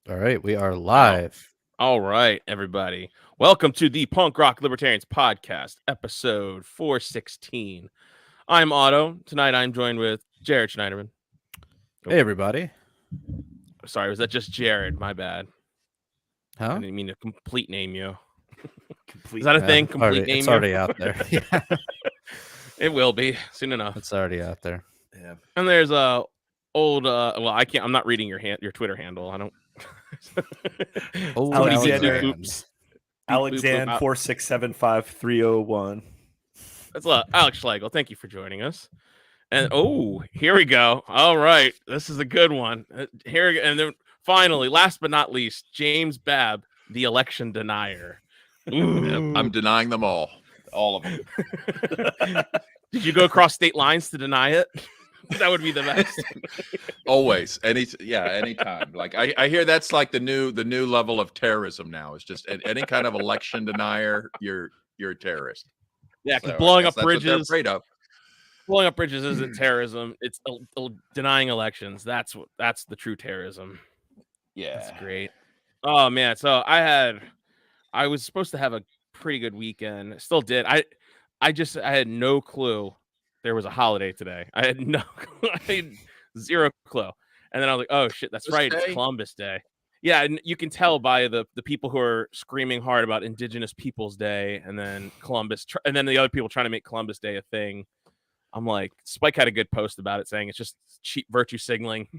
All right, we are Wow. live. All right, everybody. Welcome to the Punk Rock Libertarians Podcast, episode 416. I'm Otto. Tonight I'm joined with Jared Schneiderman. Oh, Hey, everybody. sorry, was that just Jared? My bad. I Huh? didn't mean to complete name you. Complete. Is that a thing? Complete It's name you? already out there. Yeah, It will be soon enough. it's already out there. Yeah. And there's old well, I can't. I'm not reading your Twitter handle. I don't. Old Alexander. Alexander. Oops. Alexander 4675301. That's Alex Schlegel. Thank you for joining us. And here we go. All right, this is a good one. Here and then finally, last but not least, James Babb, the election denier. Yep, I'm denying them all of them. Did you go across state lines to deny it? That would be the best. Always, anytime. Like I hear that's like the new level of terrorism now. It's just any kind of election denier, you're a terrorist. Yeah, because So blowing I up guess that's what they're bridges. afraid of. Blowing up bridges isn't terrorism. It's denying elections. That's the true terrorism. Yeah, That's great. Oh man, so I was supposed to have a pretty good weekend. Still did. I had no clue there was a holiday today. I had zero clue. And then I was like, oh shit, that's right. It's Columbus Day. Yeah, and you can tell by the people who are screaming hard about Indigenous Peoples Day and then and then the other people trying to make Columbus Day a thing. I'm like, Spike had a good post about it saying it's just cheap virtue signaling.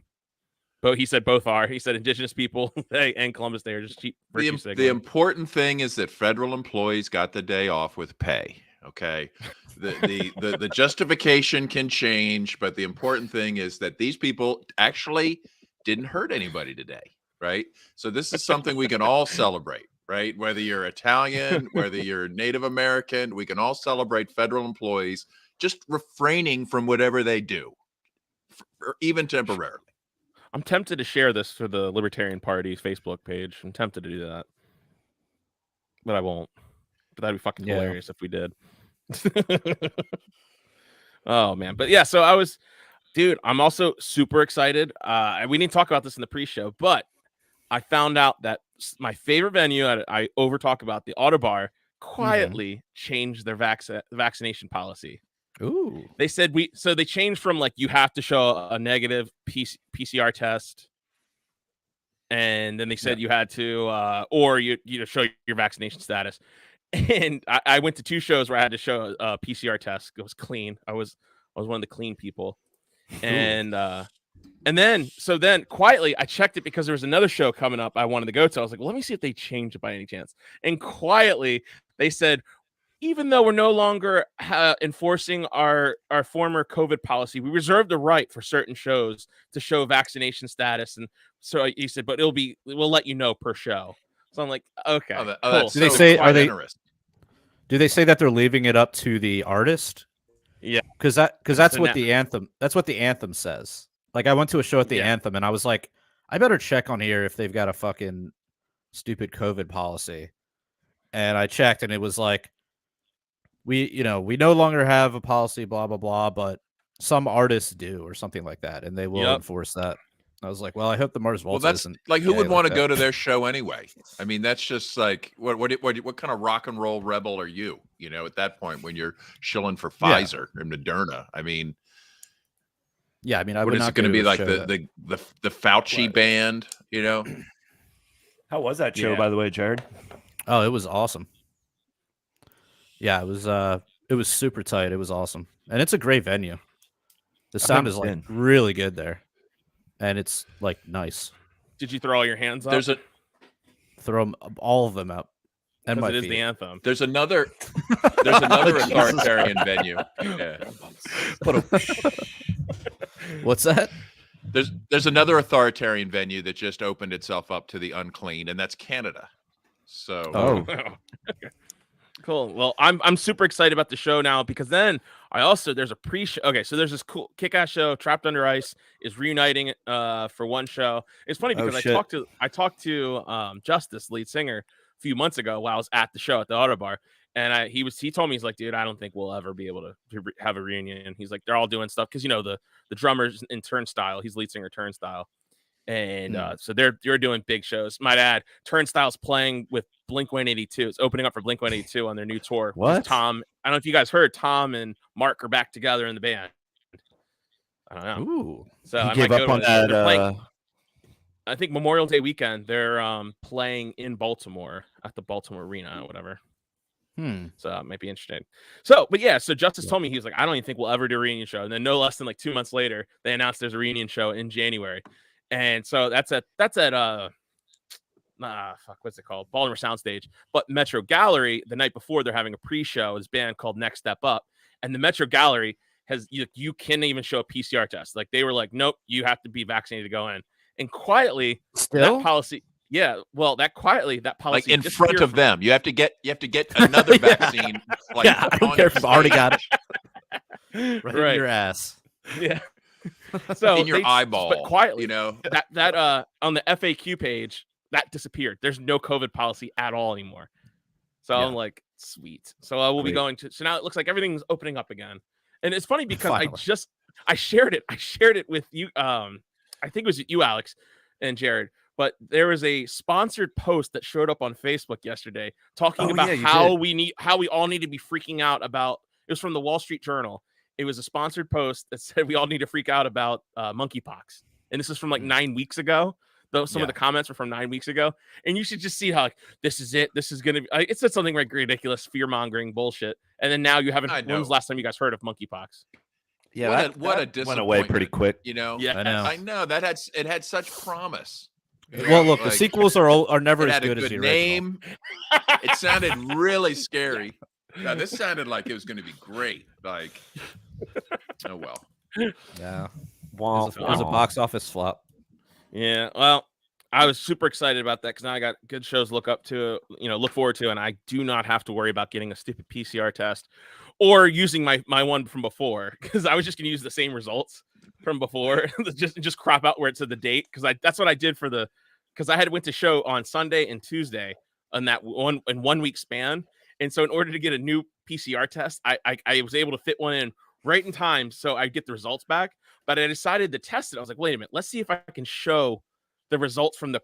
But he said both are. He said Indigenous People Day and Columbus Day are just cheap virtue signaling. The important thing is that federal employees got the day off with pay. Okay, the justification can change, but the important thing is that these people actually didn't hurt anybody today, right? So this is something we can all celebrate, right? Whether you're Italian, whether you're Native American, we can all celebrate federal employees just refraining from whatever they do, even temporarily. I'm tempted to share this for the Libertarian Party's Facebook page. I'm tempted to do that, but I won't. But that'd be fucking hilarious if we did. Oh man, but yeah. So I'm also super excited. We didn't talk about this in the pre-show, but I found out that my favorite venue I over talk about, the Autobar, quietly changed their vaccination policy. Ooh. They said they changed from like you have to show a negative PCR test, and then they said you had to or you show your vaccination status. And I went to two shows where I had to show a PCR test. It was clean. I was one of the clean people, and then quietly I checked it because there was another show coming up I wanted to go to. I was like, well, let me see if they changed it by any chance. And quietly they said, even though we're no longer enforcing our former COVID policy, we reserve the right for certain shows to show vaccination status. And so he said, but we'll let you know per show. So I'm like, okay. Cool. Do they say that they're leaving it up to the artist? Yeah, because that's what the anthem. That's what the anthem says. Like I went to a show at the anthem, and I was like, I better check on here if they've got a fucking stupid COVID policy. And I checked, and it was like, we no longer have a policy, blah blah blah, but some artists do, or something like that, and they will enforce that. I was like, well, I hope the Mars Volta isn't. Like, who would want to go to their show anyway? I mean, that's just like, what kind of rock and roll rebel are you? You know, at that point when you're shilling for Pfizer or Moderna. I mean, I mean, what is it going to be like the Fauci band? You know, how was that show, by the way, Jared? Oh, it was awesome. Yeah, it was super tight. It was awesome, and it's a great venue. The sound is like really good there. And it's like nice. Did you throw all your hands up? Throw all of them up. And my it is feet. The anthem. There's another authoritarian venue. Yeah. What's that? There's another authoritarian venue that just opened itself up to the unclean, and that's Canada. So cool. Well, I'm super excited about the show now because then there's a pre-show. Okay, so there's this cool kick-ass show. Trapped Under Ice is reuniting for one show. It's funny because I talked to Justice, lead singer, a few months ago while I was at the show at the Autobar, and he told me, he's like, dude, I don't think we'll ever be able to have a reunion. And he's like, they're all doing stuff because the drummer's in Turnstile. He's lead singer Turnstile. And so they're doing big shows. Might add, Turnstile's playing with Blink-182. It's opening up for Blink-182 on their new tour. What? Tom, I don't know if you guys heard, Tom and Mark are back together in the band. I don't know. Ooh. So He I gave might up go on to this. They're that. playing, I think Memorial Day weekend, they're playing in Baltimore at the Baltimore Arena or whatever. So it might be interesting. So, but yeah, so Justice told me, he was like, I don't even think we'll ever do a reunion show. And then no less than like 2 months later, they announced there's a reunion show in January. And so that's at what's it called? Baltimore Soundstage. But Metro Gallery, the night before, they're having a pre-show, this band called Next Step Up. And the Metro Gallery has, you can't even show a PCR test. Like they were like, nope, you have to be vaccinated to go in. And quietly, that policy, that policy, like in front of them, you have to get another vaccine. Like, I don't care if you've already got it. Right in your ass. Yeah. So in your eyeball, but quietly, that on the FAQ page that disappeared. There's no COVID policy at all anymore. So I'm like, sweet. So we'll be going to. So now it looks like everything's opening up again, and it's funny because I shared it with you. I think it was you, Alex, and Jared. But there was a sponsored post that showed up on Facebook yesterday talking about how we all need to be freaking out about. It was from the Wall Street Journal. It was a sponsored post that said we all need to freak out about monkeypox. And this is from like 9 weeks ago. Though some of the comments were from 9 weeks ago. And you should just see how this is it. This is going to be, it said something like ridiculous, fear-mongering bullshit. And then now you haven't, when was the last time you guys heard of monkeypox? Yeah, what a disappointment. Went away pretty quick. You know? Yeah, I know. It had such promise. Well, look, the sequels are never as good as the original. Name. It sounded really scary. Now, this sounded like it was going to be great. Like, oh well. Yeah. It was a box office flop. Yeah. Well, I was super excited about that because now I got good shows to look forward to, and I do not have to worry about getting a stupid PCR test or using my one from before, because I was just going to use the same results from before, just crop out where it said the date, because that's what I did because I went to show on Sunday and Tuesday on that 1 week span. And so in order to get a new PCR test, I was able to fit one in right in time so I get the results back. But I decided to test it. I was like, wait a minute, let's see if I can show the results from the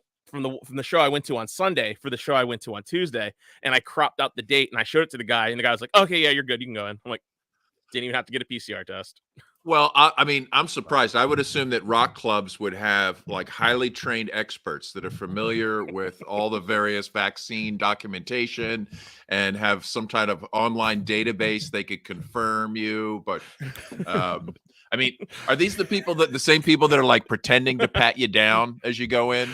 show I went to on Sunday for the show I went to on Tuesday. And I cropped out the date and I showed it to the guy, and the guy was like, okay, yeah, you're good, you can go in. I'm like, didn't even have to get a PCR test. Well, I mean, I'm surprised. I would assume that rock clubs would have like highly trained experts that are familiar with all the various vaccine documentation and have some kind of online database they could confirm you. But I mean, are these the same people that are like pretending to pat you down as you go in?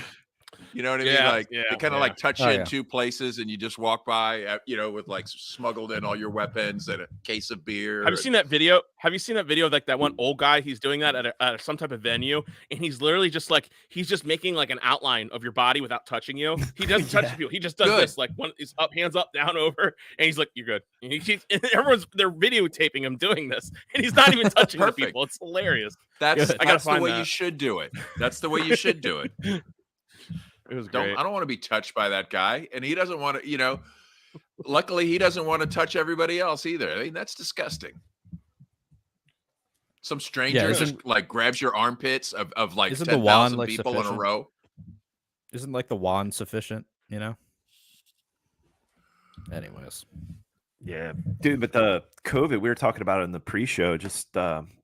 You know what I mean? Like they kind of like touch you in two places, and you just walk by, with like smuggled in all your weapons and a case of beer. Have you seen that video? Have you seen that video of like that one old guy? He's doing that at some type of venue, and he's literally just like he's just making like an outline of your body without touching you. He doesn't touch you. He just does this, like one is up, hands up, down, over, and he's like, "You're good." And they're videotaping him doing this, and he's not even touching the people. It's hilarious. That's the way you should do it. That's the way you should do it. It was great. I don't want to be touched by that guy, and he doesn't want to. Luckily, he doesn't want to touch everybody else either. I mean, that's disgusting. Some stranger just like grabs your armpits of like 10,000 people in a row. Isn't like the wand sufficient? Anyways. Yeah, dude. But the COVID we were talking about in the pre-show, just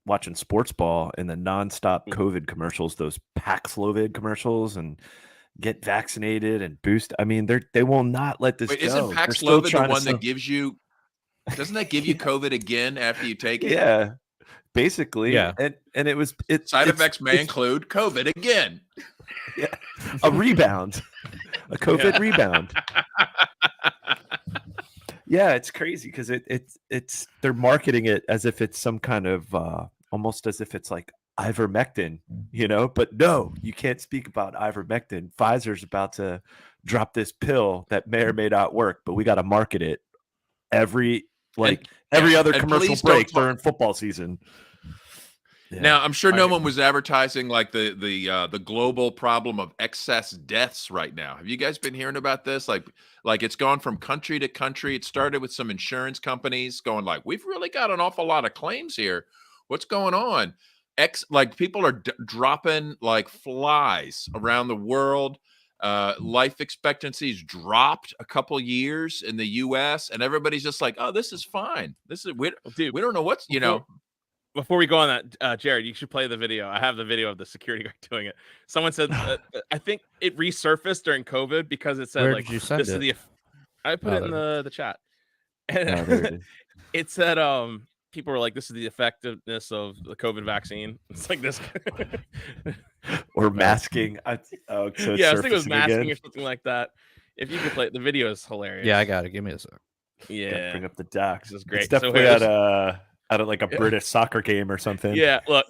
watching sports ball and the nonstop COVID commercials, those Paxlovid commercials, and get vaccinated and boost. I mean, they will not let this go. Isn't Paxlovid the one that gives you? Doesn't that give you COVID again after you take it? Yeah, basically. Yeah, and it side effects may include COVID again. Yeah, a rebound, a COVID rebound. Yeah, it's crazy because it's they're marketing it as if it's some kind of almost as if it's like ivermectin, but no, you can't speak about ivermectin. Pfizer's about to drop this pill that may or may not work, but we got to market it every other commercial break during football season. Yeah. Now, I'm sure no one was advertising like the global problem of excess deaths right now. Have you guys been hearing about this? Like it's gone from country to country. It started with some insurance companies going like, we've really got an awful lot of claims here. What's going on? like people are dropping like flies around the world. Life expectancy's dropped a couple years in the U.S. and everybody's just like, "Oh, this is fine. This is we don't know what's Before we go on that, Jared, you should play the video. I have the video of the security guard doing it. Someone said, I think it resurfaced during COVID because it said, Where like, did you send this it? is the. I put it in the chat, and there it is. it said, people were like, this is the effectiveness of the COVID vaccine. It's like this, Or masking. So yeah, I think it was surfacing masking again. or something like that. If you could play it, the video is hilarious. Yeah, I got it. Give me a sec. Gotta Yeah, bring up the docs. This is great. It's definitely So at like a British soccer game or something. yeah. Look,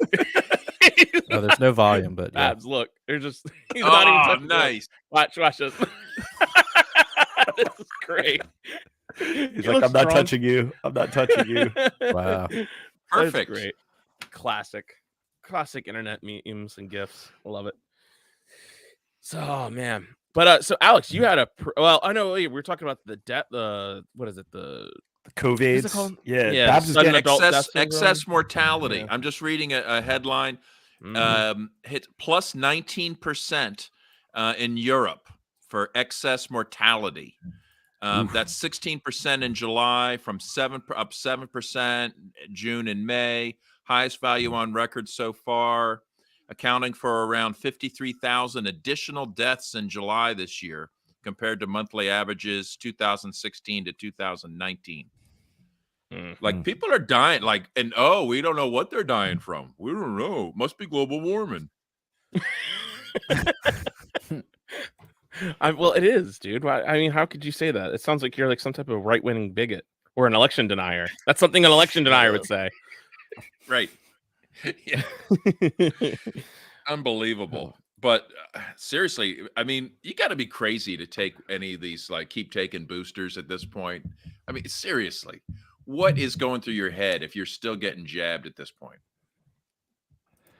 Oh, there's no volume, but yeah. Abs, look, they're just. He's not even touching nice. Watch this. This is great. He's like, I'm not touching you. I'm not touching you. Wow. Perfect. Great. Classic internet memes and gifs. I love it. So, oh, man. But so Alex, you had I know we were talking about the what is it? The COVID. What's it called? Yeah. Yeah, Babs is sudden getting adult death excess syndrome. mortality. Yeah. I'm just reading a headline. Hit plus 19% in Europe for excess mortality. That's 16% in July, up 7% June and May. Highest value on record so far, accounting for around 53,000 additional deaths in July this year compared to monthly averages 2016 to 2019. Like people are dying, and we don't know what they're dying from. We don't know. Must be global warming. Well, it is, dude. I mean, how could you say that? It sounds like you're like some type of right-wing bigot or an election denier. That's something an election denier would say. Right. Yeah. Unbelievable. But seriously, I mean, you got to be crazy to take any of these, keep taking boosters at this point. I mean, seriously, what is going through your head if you're still getting jabbed at this point?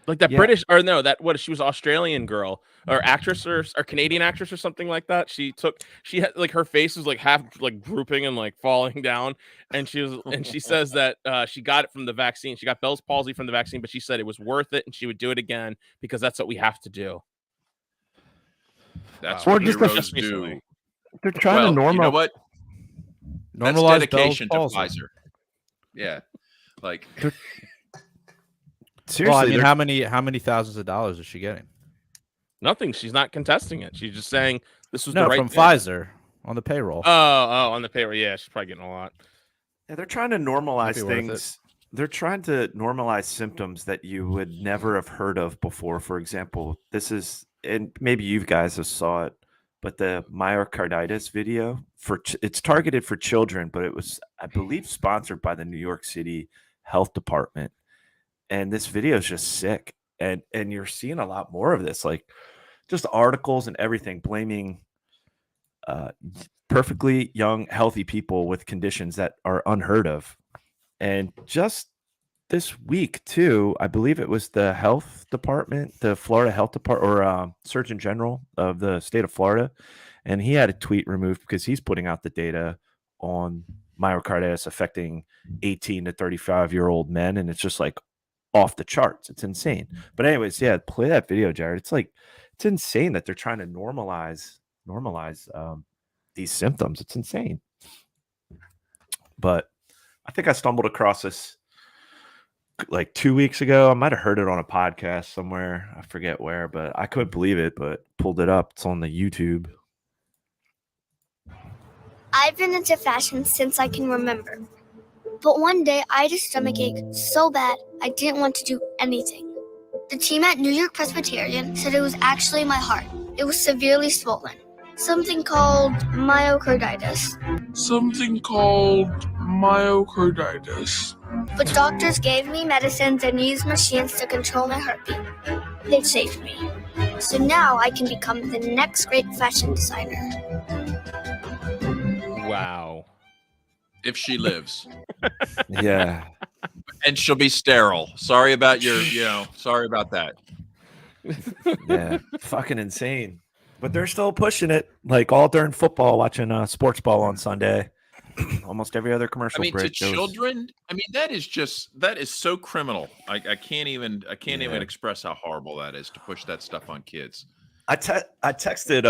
Like that British, or no, she was an Australian girl or actress or Canadian actress or something like that. She had like her face was like half like drooping and like falling down. And she says that she got it from the vaccine. She got Bell's palsy from the vaccine, but she said it was worth it and she would do it again because that's what we have to do. That's Or what just heroes do. They're trying to normalize. You know what? That's Normalize dedication to Bell's palsy. Pfizer. Yeah. Seriously, Well, I mean, how many thousands of dollars is she getting? Nothing. She's not contesting it. She's just saying this was No, the right from thing. Pfizer on the payroll. Oh, on the payroll. Yeah, she's probably getting a lot. Yeah, they're trying to normalize Might be worth things. They're trying to normalize symptoms that you would never have heard of before. For example, this is, and maybe you guys have saw it, but the myocarditis video it's targeted for children, but it was, I believe, sponsored by the New York City Health Department. And this video is just sick. And you're seeing a lot more of this, like just articles and everything blaming perfectly young, healthy people with conditions that are unheard of. And just this week, too, I believe it was the health department, the Florida Health Department, or Surgeon General of the state of Florida. And he had a tweet removed because he's putting out the data on myocarditis affecting 18 to 35-year-old men. And it's just like off the charts. It's insane. But anyways, yeah, play that video, Jared. It's insane that they're trying to normalize these symptoms. It's insane. But I think I stumbled across this like 2 weeks ago. I might have heard it on a podcast somewhere. I forget where, but I couldn't believe it, but pulled it up. It's on the YouTube. I've been into fashion since I can remember. But one day I had a stomachache so bad I didn't want to do anything. The team at New York Presbyterian said it was actually my heart. It was severely swollen. Something called myocarditis. But doctors gave me medicines and used machines to control my heartbeat. They saved me. So now I can become the next great fashion designer. Wow. If she lives. Yeah. And she'll be sterile. Sorry about sorry about that. Yeah. Fucking insane. But they're still pushing it, like all during football, watching sports ball on Sunday. Almost every other commercial I mean, to break goes- children, I mean, that is so criminal. I can't even express how horrible that is to push that stuff on kids. I texted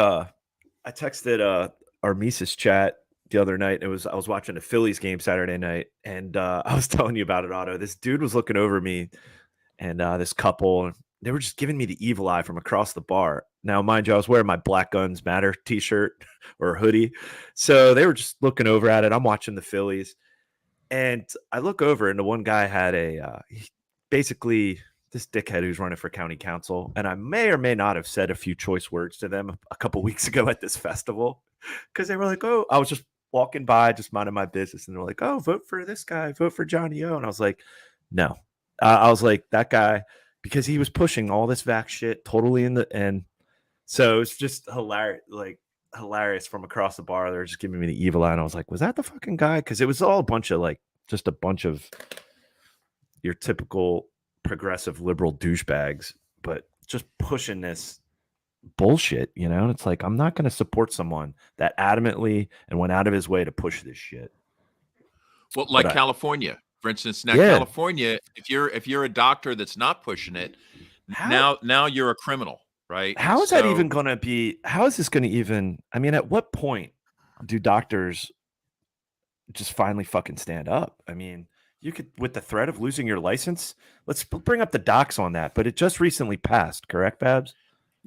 our Mises chat the other night. I was watching the Phillies game Saturday night, and I was telling you about it, Otto. This dude was looking over me, and this couple, they were just giving me the evil eye from across the bar. Now, mind you, I was wearing my Black Guns Matter t-shirt or hoodie, so they were just looking over at it. I'm watching the Phillies, and I look over, and the one guy had basically this dickhead who's running for county council, and I may or may not have said a few choice words to them a couple weeks ago at this festival, because they were like, "Oh," I was just walking by, just minding my business, and they're like, "Oh, vote for this guy, vote for Johnny O," and I was like, "No," I was like, that guy, because he was pushing all this vax shit totally in the end. So it's just hilarious from across the bar. They're just giving me the evil eye, and I was like, "Was that the fucking guy?" Because it was all a bunch of just a bunch of your typical progressive liberal douchebags, but just pushing this bullshit, And it's like, I'm not going to support someone that adamantly and went out of his way to push this shit. Well, like California, for instance. Now, California, if you're a doctor that's not pushing it, now you're a criminal, right? How is that even going to be? How is this going to even? I mean, at what point do doctors just finally fucking stand up? I mean, you could, with the threat of losing your license. Let's bring up the docs on that, but it just recently passed, correct, Babs?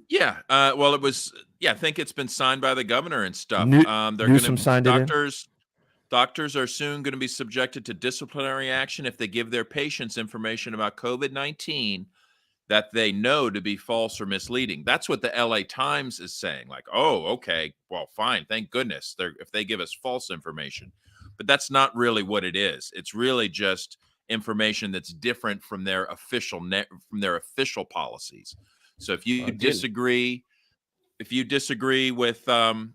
Yeah. Well, it was. Yeah, I think it's been signed by the governor and stuff. Newsom signed it in? Doctors are soon going to be subjected to disciplinary action if they give their patients information about COVID-19 that they know to be false or misleading. That's what the LA Times is saying. Like, oh, okay, well, fine, thank goodness if they give us false information. But that's not really what it is. It's really just information that's different from their official policies. So if you disagree with Fauci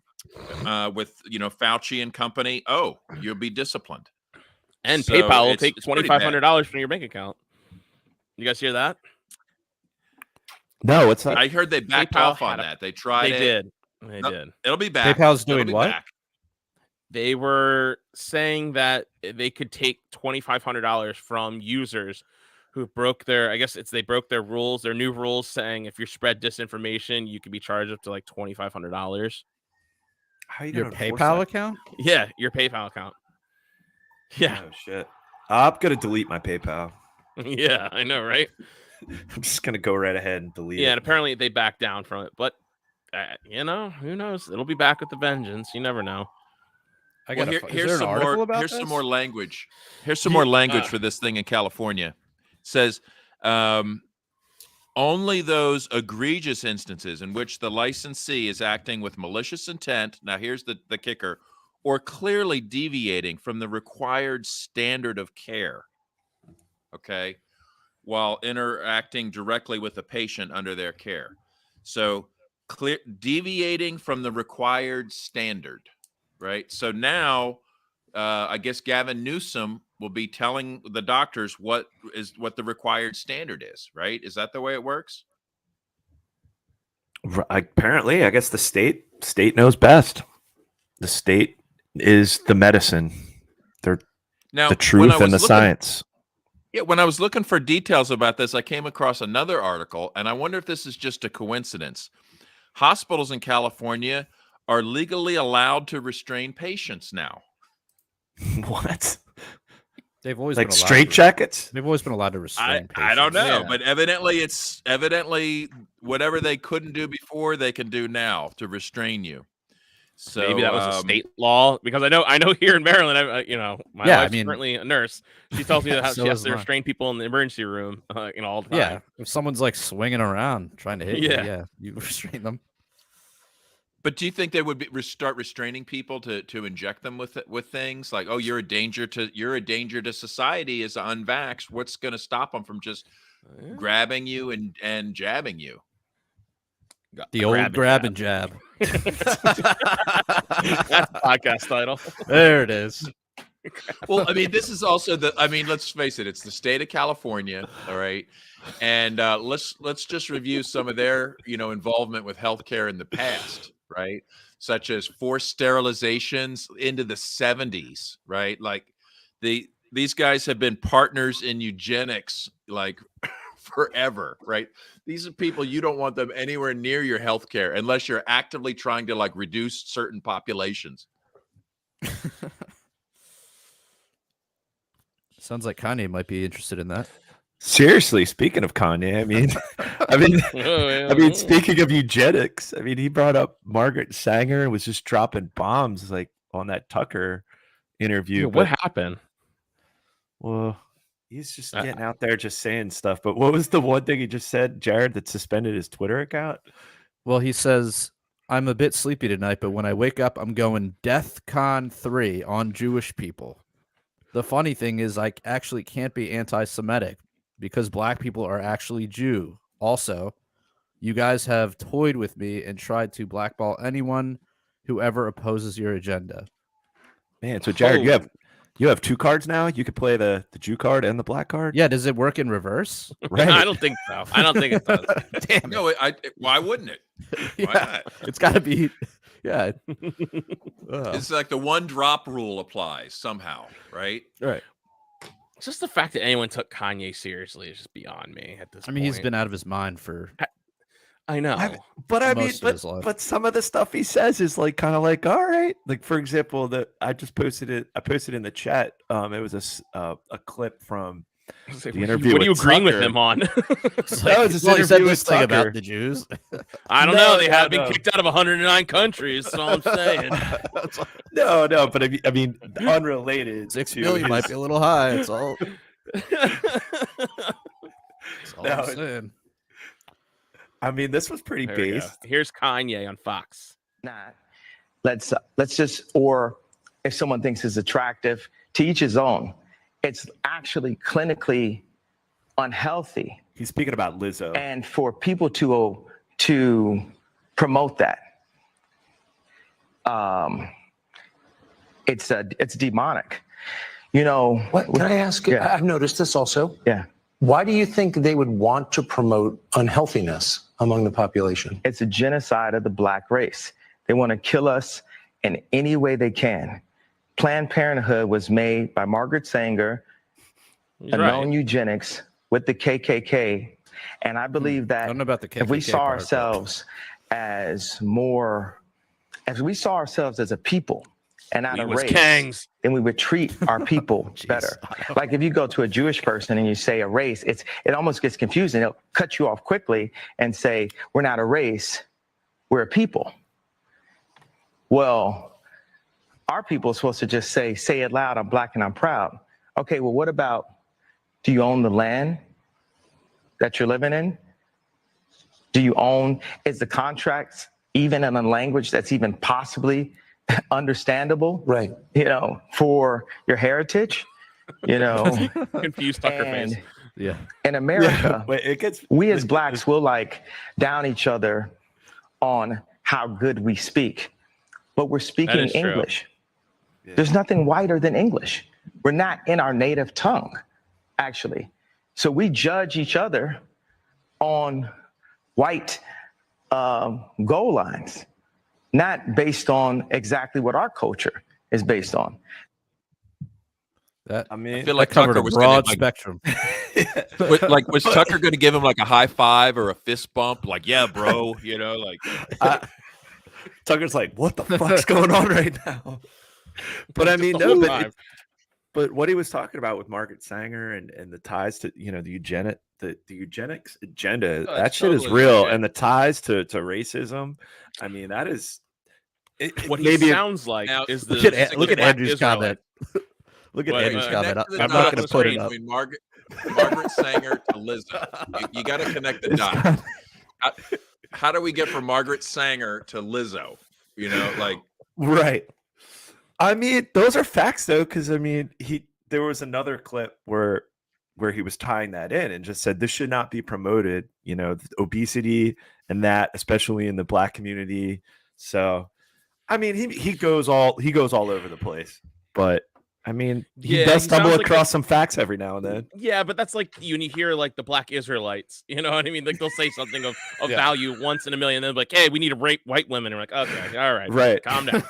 and company, you'll be disciplined. And so PayPal will take $2,500 from your bank account. You guys hear that? No, what's that? I heard they backed PayPal off on that. They tried. They did. It'll be back. PayPal's doing what? Back. They were saying that they could take $2,500 from users who broke their, they broke their rules, their new rules saying if you spread disinformation, you could be charged up to like $2,500. How you your PayPal account? Yeah, your PayPal account. Yeah. Oh shit. I'm gonna delete my PayPal. Yeah, I know, right? I'm just gonna go right ahead and delete it. Yeah, and apparently they backed down from it, but who knows? It'll be back with the vengeance. You never know. Here's some more language. Here's some more language for this thing in California. It says only those egregious instances in which the licensee is acting with malicious intent. Now, here's the kicker, or clearly deviating from the required standard of care. Okay, while interacting directly with the patient under their care. So deviating from the required standard. Right. So now, I guess Gavin Newsom will be telling the doctors what the required standard is. Right. Is that the way it works? Apparently, I guess the state knows best. The state is the medicine. They're the truth and the science. Yeah. When I was looking for details about this, I came across another article, and I wonder if this is just a coincidence. Hospitals in California are legally allowed to restrain patients now. What? They've always like been allowed straitjackets. They've always been allowed to restrain patients. I don't know, but evidently whatever they couldn't do before, they can do now to restrain you. So maybe that was a state law, because I know here in Maryland, my wife's currently a nurse. She tells me that she has to restrain people in the emergency room, all the time. Yeah, if someone's like swinging around trying to hit you, you restrain them. But do you think they would start restraining people to inject them with things like, oh, you're a danger to society as unvaxxed? What's going to stop them from just grabbing you and jabbing you? The old grab and jab. That's the podcast title. There it is. Well, I mean, this is also let's face it, it's the state of California, all right? And let's just review some of their, involvement with healthcare in the past. right? Such as forced sterilizations into the 70s, right? Like these guys have been partners in eugenics like forever, right? These are people you don't want them anywhere near your healthcare unless you're actively trying to like reduce certain populations. Sounds like Kanye might be interested in that. Seriously, speaking of Kanye, I mean, speaking of eugenics, I mean, he brought up Margaret Sanger and was just dropping bombs like on that Tucker interview. Yeah, what happened? Well, he's just getting out there just saying stuff. But what was the one thing he just said, Jared, that suspended his Twitter account? Well, he says, I'm a bit sleepy tonight, but when I wake up, I'm going DEFCON 3 on Jewish people. The funny thing is I actually can't be anti-Semitic because black people are actually Jew. Also, you guys have toyed with me and tried to blackball anyone who ever opposes your agenda. Man, so Jared, you have two cards now? You could play the Jew card and the black card? Yeah, does it work in reverse? Right. I don't think so. I don't think it does. Damn it. No, why wouldn't it? Why not? It's got to be, yeah. It's like the one drop rule applies somehow, right? Right. Just the fact that anyone took Kanye seriously is just beyond me at this point. I mean, he's been out of his mind for I know. But some of the stuff he says is like kind of like, all right. Like, for example, I posted in the chat. It was a clip from the interview. What are you with agreeing with Tucker. him on? he said this thing about the Jews. I don't know. They have been kicked out of 109 countries. That's all I'm saying. No, but I mean, unrelated. 6 million might be a little high. It's all. I'm saying. I mean, this was pretty based. Here's Kanye on Fox. Let's just, or if someone thinks it's attractive, to each his own. It's actually clinically unhealthy. He's speaking about Lizzo. And for people to promote that, it's demonic. You know. What can I ask? Yeah. I've noticed this also. Yeah. Why do you think they would want to promote unhealthiness among the population? It's a genocide of the black race. They want to kill us in any way they can. Planned Parenthood was made by Margaret Sanger, a known eugenics with the KKK. And I believe that I don't know about the KKK if we saw part, ourselves as a people and not a race, Kangs. then we would treat our people better. Like if you go to a Jewish person and you say a race, it almost gets confusing. They'll cut you off quickly and say, we're not a race, we're a people. Well, our people are supposed to just say it loud, I'm black and I'm proud. Okay, well, what about, do you own the land that you're living in? Do you own, is the contracts even in a language that's even possibly understandable? Right. You know, for your heritage, you know. Confused Tucker face. Yeah. In America, we as blacks will like down each other on how good we speak, but we're speaking English. Yeah. There's nothing whiter than English. We're not in our native tongue, actually. So we judge each other on white goal lines, not based on exactly what our culture is based on. That, I feel like covered Tucker a broad spectrum. Was Tucker going to give him like a high five or a fist bump? Like, yeah, bro, you know, like. Tucker's like, what the fuck's going on right now? But I mean, no, but what he was talking about with Margaret Sanger and the ties to, you know, the eugenics agenda, that shit is real. And the ties to racism, I mean, that is what he sounds like is the look at Andrew's comment. Look at Andrew's comment. I'm not going to put it up. Margaret Sanger to Lizzo. You got to connect the dots. How do we get from Margaret Sanger to Lizzo? You know, like. Right. I mean, those are facts, though, because I mean, there was another clip where he was tying that in and just said this should not be promoted. You know, obesity and that, especially in the black community. So, I mean, he goes all over the place. But I mean, he Yeah, does he stumble sounds like across some facts every now and then. Yeah, but that's like when you hear like the Black Israelites, you know what I mean? Like they'll say something of Yeah. value once in a million, and then like, hey, we need to rape white women. And we're like, okay, all right, Right. calm down.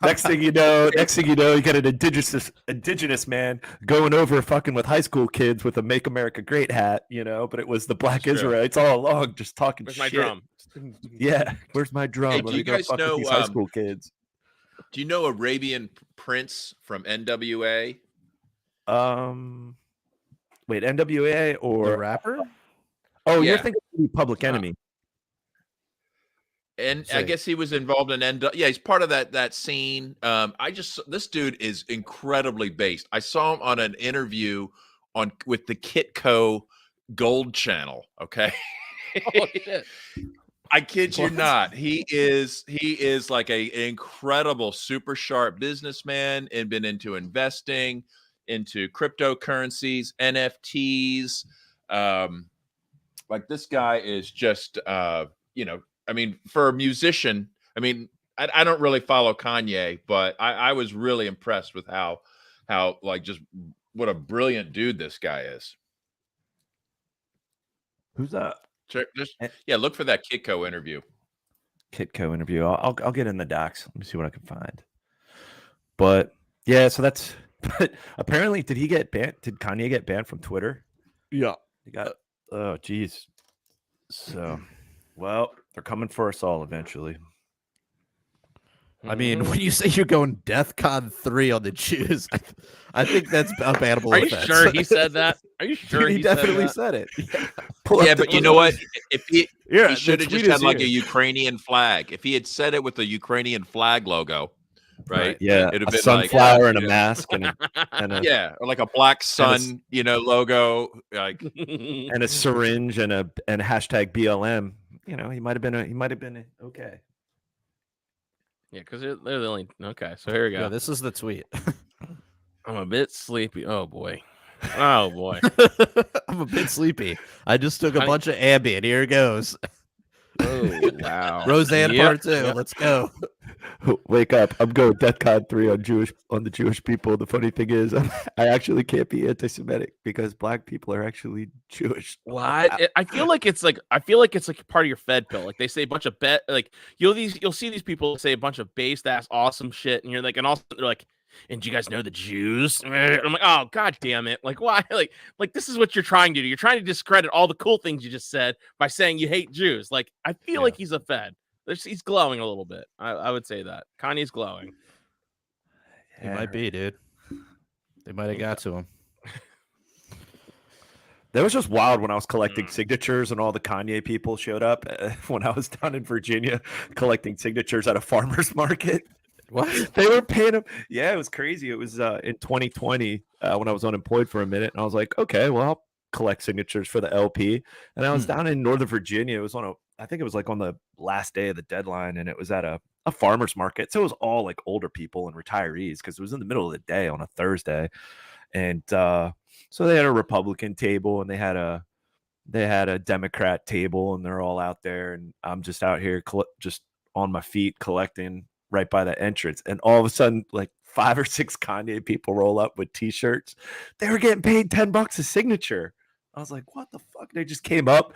Next thing you know, you get an indigenous man going over fucking with high school kids with a "Make America Great" hat, you know. But it was the Black That's true. Israelites all along, just talking Where's shit. my drum? Yeah, where's my drum? Hey, Let do me you go guys fuck with know these high school kids? Do you know Arabian Prince from NWA? Wait, NWA or The rapper? Oh, you're Yeah. thinking of Public Enemy. And I guess he was involved in yeah, he's part of that scene. This dude is incredibly based. I saw him on an interview with the Kitco Gold Channel. Okay. Oh shit! I kid you not. He is like an incredible, super sharp businessman and been into investing, into cryptocurrencies, NFTs. Like this guy is just, I mean, for a musician, I mean, I don't really follow Kanye, but I was really impressed with how like just what a brilliant dude this guy is. Who's that? Look for that Kitco interview. Kitco interview. I'll get in the docs. Let me see what I can find. But yeah, so that's. But apparently, did he get banned? Did Kanye get banned from Twitter? Yeah. He got. Oh, geez. So, well, they're coming for us all eventually. I mean, when you say you're going DEFCON 3 on the Jews, I think that's a bannable Are you offense. sure he said that? Are you sure he definitely said it? Yeah. Yeah, but you know what? If he should have the just tweet had is like here. a Ukrainian flag. If he had said it with the Ukrainian flag logo, right? Yeah, it'd have a been sunflower like, and a mask and a yeah, or like a black sun, logo, like and a syringe and a hashtag BLM. You know, he might have been okay. Yeah, because they're the only. Okay, so here we go. Yeah, this is the tweet. I'm a bit sleepy. Oh boy. Oh boy. I'm a bit sleepy. I just took a bunch of Ambien. Here it goes. Oh wow. Roseanne part 2. Let's go. Wake up! I'm going DEFCON 3 on the Jewish people. The funny thing is, I actually can't be anti-Semitic because black people are actually Jewish. What? I feel like it's like part of your Fed pill. Like they say a bunch of you'll see these people say a bunch of based ass awesome shit, and you're like, and also they're like, and do you guys know the Jews? And I'm like, oh god damn it! Like why? Like this is what you're trying to do. You're trying to discredit all the cool things you just said by saying you hate Jews. Like I feel like he's a Fed. He's glowing a little bit. I would say that Kanye's glowing. He might be, dude. They might have got to him. That was just wild when I was collecting signatures and all the Kanye people showed up when I was down in Virginia collecting signatures at a farmer's market. What? They were paying them. Yeah, it was crazy. It was in 2020 when I was unemployed for a minute. And I was like, okay, well, I'll collect signatures for the LP. And I was down in Northern Virginia. It was I think it was like on the last day of the deadline. And it was at a farmer's market. So it was all like older people and retirees because it was in the middle of the day on a Thursday. And so they had a Republican table and they had a Democrat table and they're all out there. And I'm just out here just on my feet collecting right by the entrance. And all of a sudden, like 5 or 6 Kanye people roll up with T-shirts. They were getting paid $10 a signature. I was like, what the fuck? They just came up.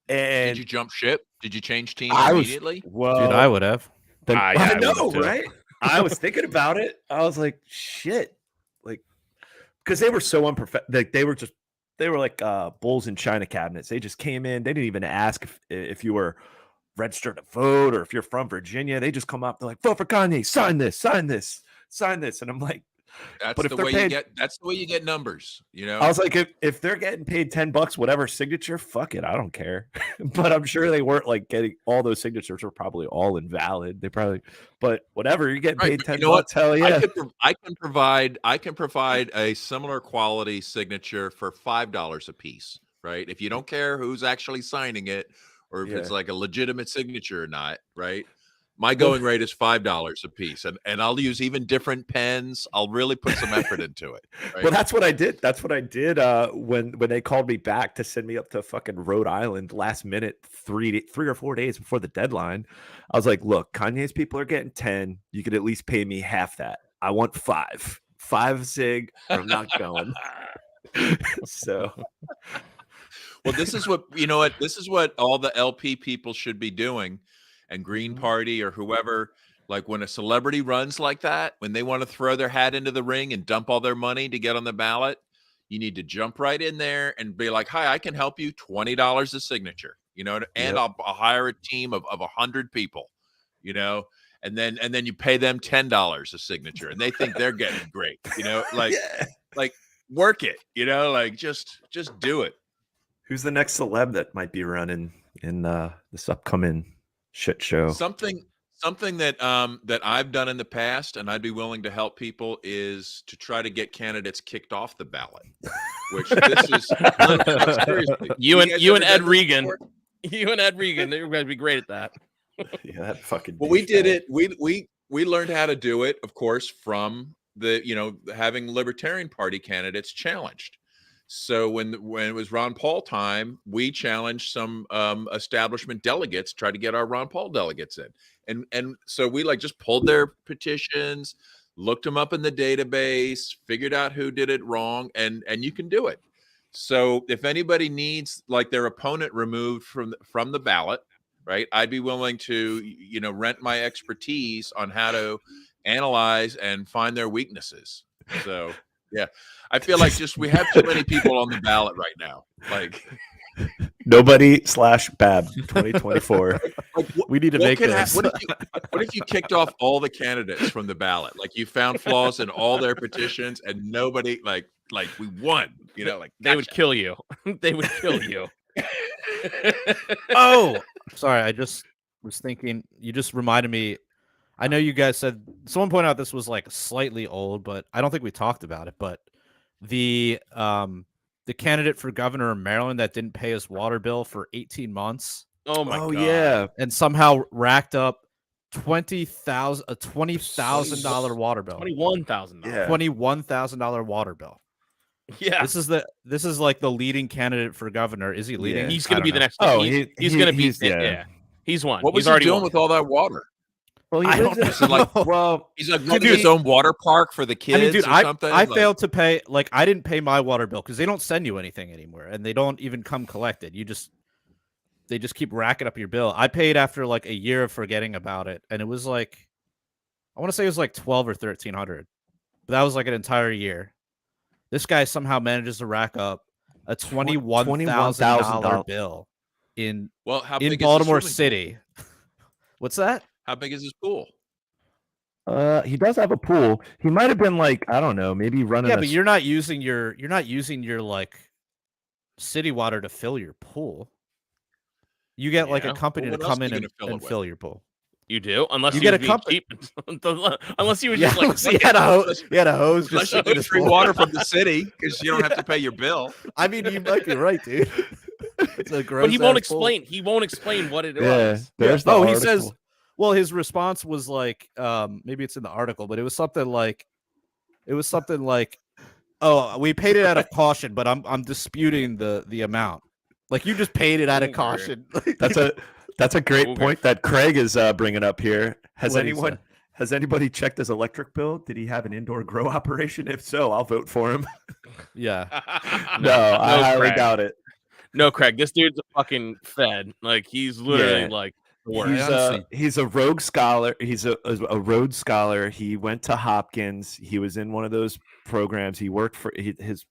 And did you jump ship? Did you change teams immediately? Well, Dude, I would have. I know, right? I was thinking about it. I was like, shit. Like, because they were so unprofessional. Like, they were like bulls in china cabinets. They just came in. They didn't even ask if you were registered to vote or if you're from Virginia. They just come up. They're like, vote for Kanye. Sign this. Sign this. Sign this. And I'm like, that's the way you get numbers, you know. I was like, if they're getting paid $10, whatever signature, fuck it, I don't care. But I'm sure they weren't like getting all those signatures were probably all invalid. They probably, but whatever, you're getting paid $10. Hell yeah. I can provide a similar quality signature for $5 a piece, right? If you don't care who's actually signing it or if it's like a legitimate signature or not, right? My going rate is $5 a piece, and I'll use even different pens. I'll really put some effort into it. Right? Well, that's what I did. That's what I did when they called me back to send me up to fucking Rhode Island last minute, 3 or 4 days before the deadline. I was like, look, Kanye's people are getting 10. You could at least pay me half that. I want 5 5 zig, or I'm not going. So, well, this is what this is what all the LP people should be doing, and Green Party or whoever. Like when a celebrity runs like that, when they want to throw their hat into the ring and dump all their money to get on the ballot, you need to jump right in there and be like, "Hi, I can help you. $20 a signature, and I'll hire a team of 100 people, and then you pay them $10 a signature, and they think they're getting great, like work it, like just do it." Who's the next celeb that might be running in this upcoming shit show? Something that I've done in the past, and I'd be willing to help people, is to try to get candidates kicked off the ballot. Which this is seriously. You and Ed Regan, they're going to be great at that. Yeah, that fucking. Well, we did it. We learned how to do it, of course, from the having Libertarian Party candidates challenged. So when it was Ron Paul time, we challenged some establishment delegates, tried to get our Ron Paul delegates in. And so we just pulled their petitions, looked them up in the database, figured out who did it wrong, and you can do it. So if anybody needs their opponent removed from the ballot, right, I'd be willing to, rent my expertise on how to analyze and find their weaknesses. So yeah, I feel like we have too many people on the ballot right now. Nobody/Bab 2024. We need to make this. What if you kicked off all the candidates from the ballot? You found flaws in all their petitions, and nobody we won. They would kill you. They would kill you. Oh, sorry. I just was thinking. You just reminded me. I know you guys said someone pointed out this was slightly old, but I don't think we talked about it. But the candidate for governor of Maryland that didn't pay his water bill for 18 months. Oh my God. Yeah, and somehow racked up $20,000 water bill. $21,000. Yeah. $21,000 water bill. Yeah. This is the leading candidate for governor. Is he leading? Yeah. He's going to be the next. Oh, he's going to be. Yeah. He's won. What was he's he already doing won. with all that water? Well, I don't know. He's running his own water park for the kids. I mean, dude, or something. I failed to pay. I didn't pay my water bill because they don't send you anything anymore, and they don't even come collect it. They just keep racking up your bill. I paid after a year of forgetting about it, and it was I want to say it was $1,200 or $1,300, but that was an entire year. This guy somehow manages to rack up a $21,000 bill in Baltimore City. What's that? How big is his pool? He does have a pool. He might have been I don't know, maybe running. Yeah, but you're not using your city water to fill your pool. You get a company to come in and fill your pool. You do, unless you get a company. Unless you were just he had a hose. He had a hose. Unless you get free water from the city because you don't have to pay your bill. I mean, you might be right, dude. But he won't explain. He won't explain what it was. There's the article. He says. Well, his response was maybe it's in the article, but it was something like, "Oh, we paid it out of caution, but I'm disputing the amount. You just paid it out of caution." That's a great point that Craig is bringing up here. Has anybody checked his electric bill? Did he have an indoor grow operation? If so, I'll vote for him. Yeah. No, I highly doubt it. No, Craig, this dude's a fucking fed. He's literally He's a Rhodes Scholar. He's a Rhodes Scholar. He went to Hopkins. He was in one of those programs. He worked for his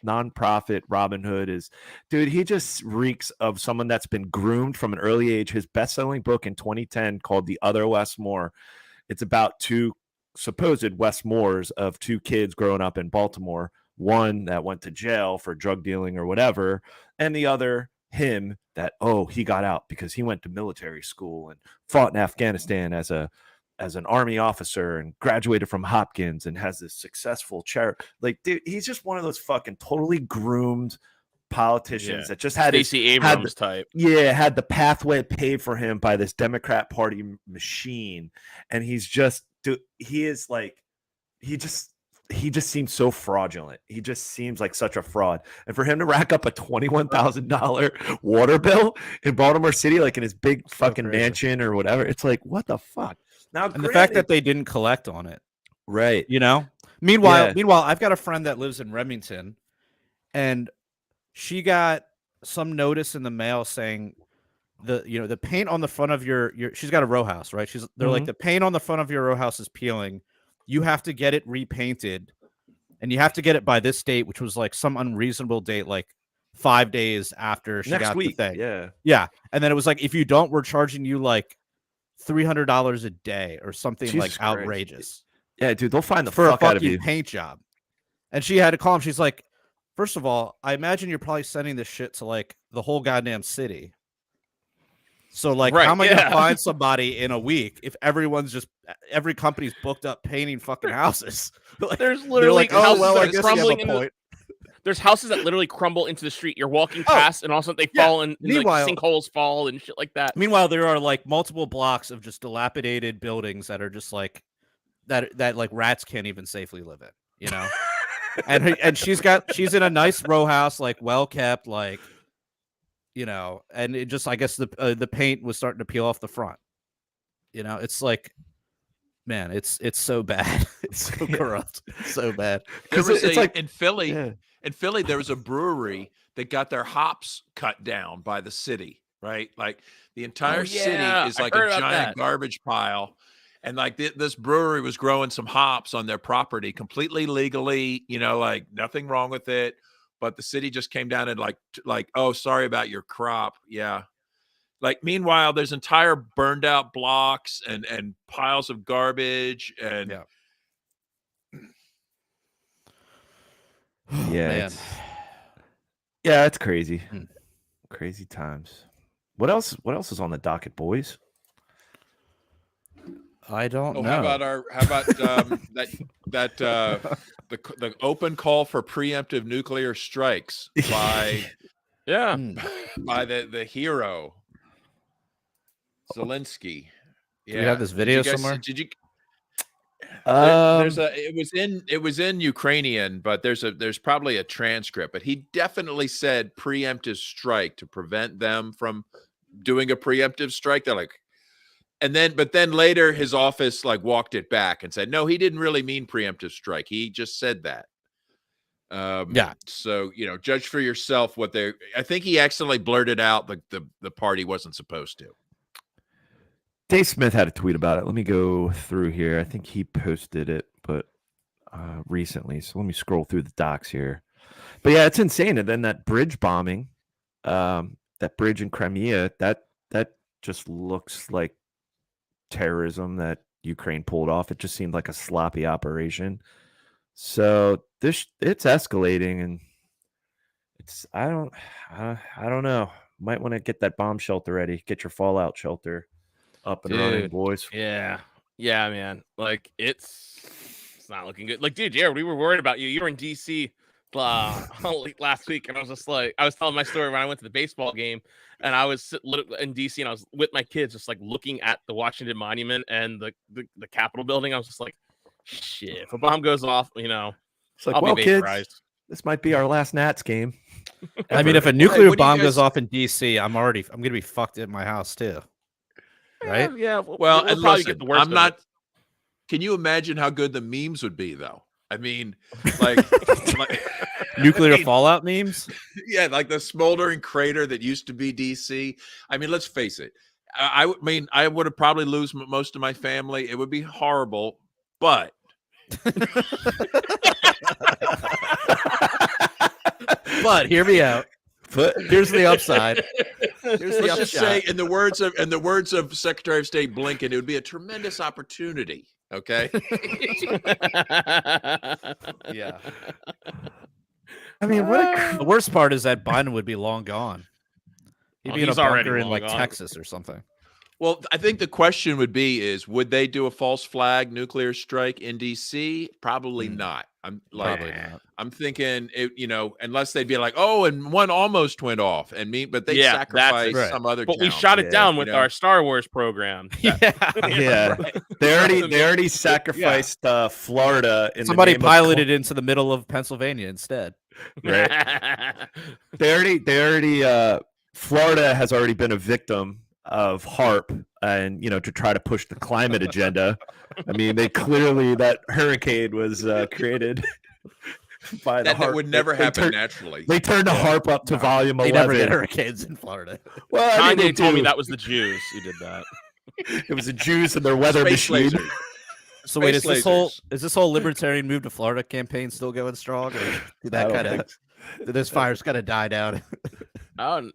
nonprofit. Robinhood he just reeks of someone that's been groomed from an early age. His best-selling book in 2010 called The Other Wes Moore. It's about two supposed Wes Moores of two kids growing up in Baltimore. One that went to jail for drug dealing or whatever, and the other him that he got out because he went to military school and fought in Afghanistan as an army officer and graduated from Hopkins and has this successful dude, he's just one of those fucking totally groomed politicians that just had Stacey Abrams type. Yeah, had the pathway paved for him by this Democrat Party machine, and he's just he just seems so fraudulent. He just seems like such a fraud. And for him to rack up a $21,000 water bill in Baltimore City, in his big fucking mansion or whatever, it's what the fuck? Now, and the fact that they didn't collect on it, right? Meanwhile, I've got a friend that lives in Remington, and she got some notice in the mail saying the paint on the front of your she's got a row house, right? They're like, the paint on the front of your row house is peeling. You have to get it repainted, and you have to get it by this date, which was like some unreasonable date, like 5 days after she got the thing. Yeah. And then it was like, if you don't, we're charging you like $300 a day or something. Jesus like Christ. Outrageous. Yeah, dude, they'll find the for fuck a out of fucking you. paint job. And she had to call him. She's like, first of all, I imagine you're probably sending this shit to like the whole goddamn city. So like, how am I gonna find somebody in a week if every company's booked up painting fucking houses? Like, there's literally like, oh well, I guess crumbling you have a point. There's houses that literally crumble into the street. You're walking past, and also they fall in like sinkholes fall and shit like that. Meanwhile, there are like multiple blocks of just dilapidated buildings that are just like that like rats can't even safely live in, you know. and she's in a nice row house, like well kept, like, you know, and it just, I guess the paint was starting to peel off the front. You know, it's like, man, it's so bad. It's so corrupt. It's so bad. It's like in Philly. Yeah. In Philly, there was a brewery that got their hops cut down by the city, right? Like the entire city is like a giant garbage pile. And like this brewery was growing some hops on their property completely legally, you know, like nothing wrong with it. But the city just came down and like, oh, sorry about your crop. Yeah. Like, meanwhile, there's entire burned out blocks and piles of garbage and it's crazy. Crazy times. What else is on the docket, boys? I don't know. How about the open call for preemptive nuclear strikes by by the hero Zelensky. Do we have this video somewhere? Did you? It was in Ukrainian, but there's probably a transcript. But he definitely said preemptive strike to prevent them from doing a preemptive strike. They're like, but then later his office like walked it back and said, no, he didn't really mean preemptive strike. He just said that. So, you know, judge for yourself I think he accidentally blurted out the part he wasn't supposed to. Dave Smith had a tweet about it. Let me go through here. I think he posted it, but recently. So let me scroll through the docs here. But yeah, it's insane. And then that bridge bombing, that bridge in Crimea, that just looks like terrorism that Ukraine pulled off. It just seemed like a sloppy operation. So it's escalating, and I don't know. Might want to get that bomb shelter ready. Get your fallout shelter up and running, boys. Yeah, man. Like it's not looking good. Like, dude, Jared, we were worried about you. You were in DC last week, and I was just like, I was telling my story when I went to the baseball game, and I was in DC, and I was with my kids, just like looking at the Washington Monument and the Capitol building. I was just like, shit, if a bomb goes off, you know, it's like, well, kids, this might be our last Nats game. I mean, if a nuclear bomb goes off in DC, I'm gonna be fucked in my house too. Right? Yeah. Well, and probably get the worst. Can you imagine how good the memes would be, though? I mean, like nuclear fallout memes. Yeah, like the smoldering crater that used to be DC. I mean, let's face it. I mean, I would have probably lose most of my family. It would be horrible, but. But hear me out. Here's the upside. Let's just say, in the words of Secretary of State Blinken, it would be a tremendous opportunity. Okay. Yeah. I mean, the worst part is that Biden would be long gone. He'd be in a bunker in like Texas or something. Well, I think the question would be would they do a false flag nuclear strike in DC? Probably not. I'm thinking unless they'd be like, oh, and one almost went off, but they sacrificed some other. But we shot it down with our Star Wars program. Yeah. They already sacrificed Florida. Somebody piloted into the middle of Pennsylvania instead. Right. They already. Florida has already been a victim of HARP and to try to push the climate agenda. I mean, they clearly that hurricane was created by the HARP. That would never happen naturally. They turned the HARP up to volume 11. They never get hurricanes in Florida. Well, I mean, Kanye told me that was the Jews who did that. It was the Jews and their weather machine. So wait, is this whole libertarian move to Florida campaign still going strong? Or did that kind of this fire's got to die down? Oh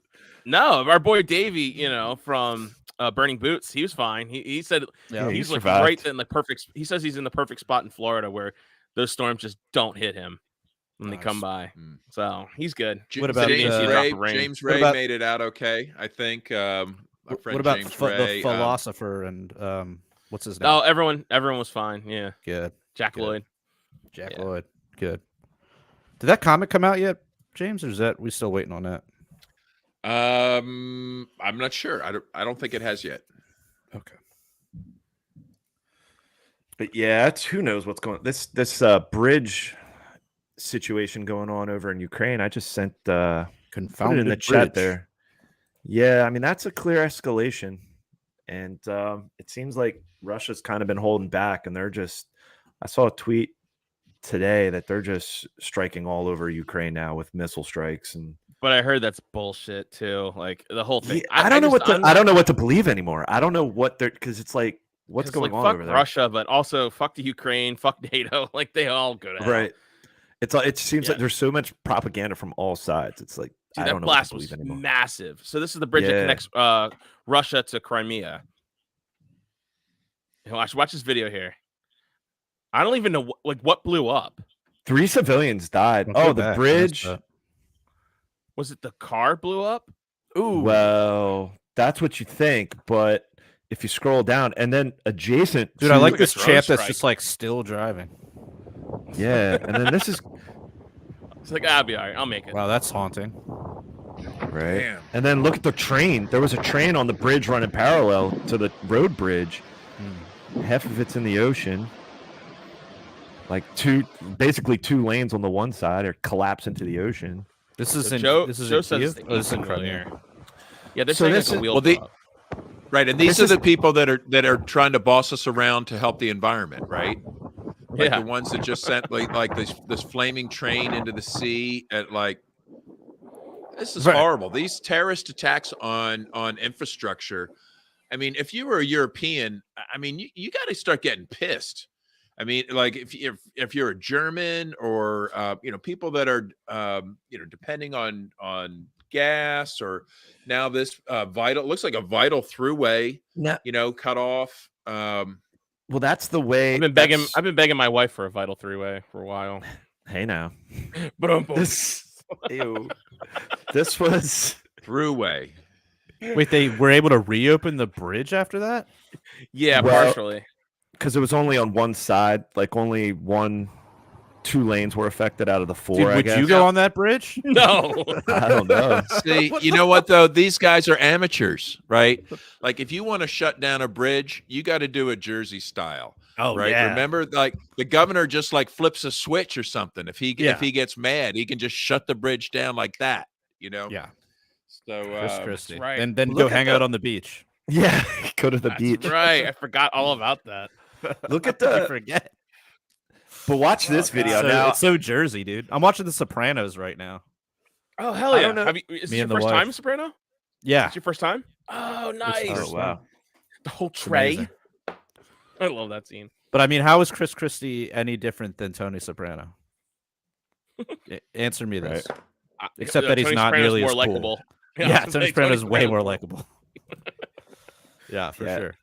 no, our boy Davey, from Burning Boots, he was fine. He said he's like right in the perfect. He says he's in the perfect spot in Florida where those storms just don't hit him when they come by. So he's good. What about James Ray made it out okay? I think. Our friend what about James Ray, the philosopher and what's his name? Oh, everyone was fine. Yeah, good. Jack Lloyd. Lloyd, good. Did that comic come out yet, James, or is that we still waiting on that? I'm not sure. I don't think it has yet. Okay. But yeah, it's who knows what's going on. This bridge situation going on over in Ukraine. I just sent confounded in the chat there. Yeah, I mean that's a clear escalation, and it seems like Russia's kind of been holding back, and they're just. I saw a tweet today that they're just striking all over Ukraine now with missile strikes, and. But I heard that's bullshit too. Like the whole thing. Yeah, I don't know what to believe anymore. I don't know what they're because it's like what's going on over there. Russia, but also fuck the Ukraine, fuck NATO. Like they all go to hell. Right. It seems like there's so much propaganda from all sides. It's like dude, I don't know blast what to believe was anymore. Massive. So this is the bridge that connects Russia to Crimea. Watch this video here. I don't even know what blew up. 3 civilians died. The bridge. Was it the car blew up? Ooh. Well, that's what you think, but if you scroll down and then adjacent, dude, I like this champ that's just like still driving. Yeah, and then this is. It's like I'll be all right. I'll make it. Wow, that's haunting. Right. Damn. And then look at the train. There was a train on the bridge running parallel to the road bridge. Half of it's in the ocean. Like basically two lanes on the one side are collapse into the ocean. This is Joe in says this in Crimea. Yeah, they're saying it's a wheel drop. Right, and these are the people that are trying to boss us around to help the environment, right? Like the ones that just sent like this flaming train into the sea at like this is horrible. These terrorist attacks on infrastructure. I mean, if you were a European, I mean, you got to start getting pissed. I mean, like if you're a German or people that are depending on gas or now this looks like a vital throughway cut off. Well, that's the way I've been begging my wife for a vital three-way for a while. Hey now. This was throughway. Wait, they were able to reopen the bridge after that? Yeah, partially. Because it was only on one side, like only 2 lanes were affected out of the 4. Dude, would you go on that bridge? No. I don't know. See, you know what though? These guys are amateurs, right? Like if you want to shut down a bridge, you got to do it Jersey style. Oh, right. Yeah. Remember, like the governor just like flips a switch or something. If he gets mad, he can just shut the bridge down like that. Yeah. So Chris Christie. right. And then go hang out on the beach. Yeah, go to the beach. Right. I forgot all about that. Look at I forget. But watch this video now. It's so Jersey, dude. I'm watching The Sopranos right now. Oh hell yeah! I don't know. Is this your first time, Soprano? Yeah. It's your first time? Oh, nice. Oh wow. The whole tray. I love that scene. But I mean, how is Chris Christie any different than Tony Soprano? Answer me this. Except that he's Tony not Soprano's nearly more as likable. Cool. Yeah, Tony Soprano is way more likable. Yeah, for sure.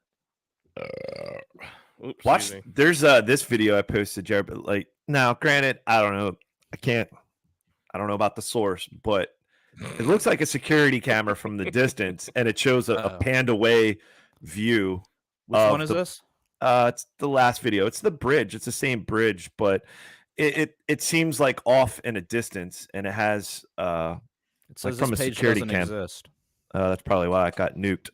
Oops, Watch. There's this video I posted, Jared. But like, now, granted, I don't know. I don't know about the source, but it looks like a security camera from the distance, and it shows a panned away view. Which one is this? It's the last video. It's the bridge. It's the same bridge, but it seems like off in a distance, and it has it says from this a page security doesn't cam. exist. That's probably why I got nuked.